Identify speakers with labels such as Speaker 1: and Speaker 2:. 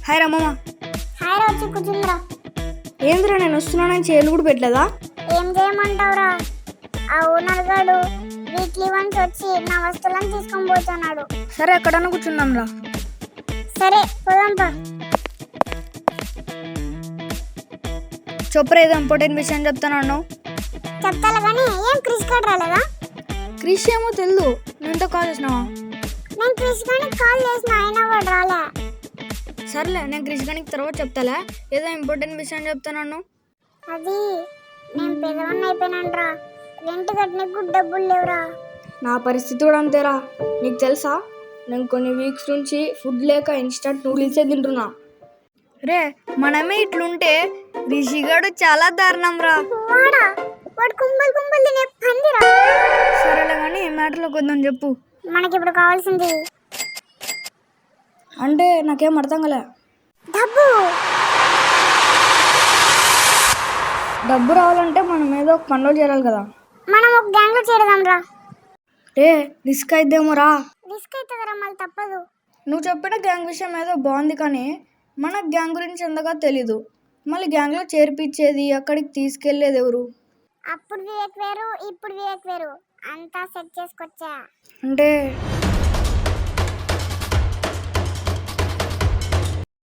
Speaker 1: Hi రమ్మమ్మ.
Speaker 2: Hi రా, వచ్చి కూర్చుందిరా.
Speaker 1: ఏంద్రా నేను వస్తున్నానని చేలు కూడా పెట్టలేదా?
Speaker 2: ఏం చేయమంటావురా, ఆ ఓనర్ గాడు వీక్లీ వన్స్ వచ్చి నా వస్తువులను తీసుకొని పోతున్నాడు.
Speaker 1: సరే ఎక్కడన్నా కూర్చుందాం రా.
Speaker 2: సరే పోదాంపా.
Speaker 1: చొప్పర ఏదో ఇంపార్టెంట్ విషయం చెప్తాను.
Speaker 2: చెప్తాను కానీ ఏం క్రిష్ కార్డ్ రాలేదా?
Speaker 1: క్రిష్ ఏమో తెలుసు, నువ్వు కాల్ చేసినావా?
Speaker 2: నేను క్రిష్ గానికి కాల్ చేసిన, అయినా వాడు రాలే.
Speaker 1: సర్లే, నేను క్రిష్ గానికి తర్వాత చెప్తాలే. ఏదో ఇంపార్టెంట్ విషయం చెప్తాను.
Speaker 2: అది నేను పెదవన్న అయిపోయినాన్రా, రెంట్ కట్టడానికి డబ్బులు లేవురా.
Speaker 1: నా పరిస్థితి కూడా అంతేరా. నీకు తెలుసా, నేను కొన్ని వీక్స్ నుంచి ఫుడ్ లేక ఇన్స్టంట్ నూడిల్సే తింటున్నా. రే మనమే ఇట్లుంటే రిషిగాడు చాలా దారుణం రా.
Speaker 2: వాడు కుంభలు కుంభలు తినే పందిరా.
Speaker 1: సరేలే కానీ ఏ మ్యాటర్లో కొందాం చెప్పు.
Speaker 2: మనకి ఇప్పుడు కావాల్సింది
Speaker 1: అంటే నాకేం అర్థం కలే. డబ్బు రావాలంటే మనం ఏదో ఒక పనిలో చేరాలి కదా.
Speaker 2: మనం ఒక గ్యాంగ్ లో చేరదాం రా.
Speaker 1: రే రిస్క్ అయిద్దేమో రా.
Speaker 2: రిస్క్ అవుతుందిరా, మళ్ళీ తప్పదు.
Speaker 1: నువ్వు చెప్పిన గ్యాంగ్ విషయం ఏదో బాగుంది కానీ మనకు గ్యాంగ్ గురించి అంతగా తెలీదు. మళ్ళీ గ్యాంగ్లో చేర్పించేది, అక్కడికి తీసుకెళ్లేది ఎవరు?
Speaker 2: అప్పుడు వివేక్ వేరు, ఇప్పుడు వివేక్ వేరు, అంతా సెట్ చేసుకొచ్చా.
Speaker 1: అంటే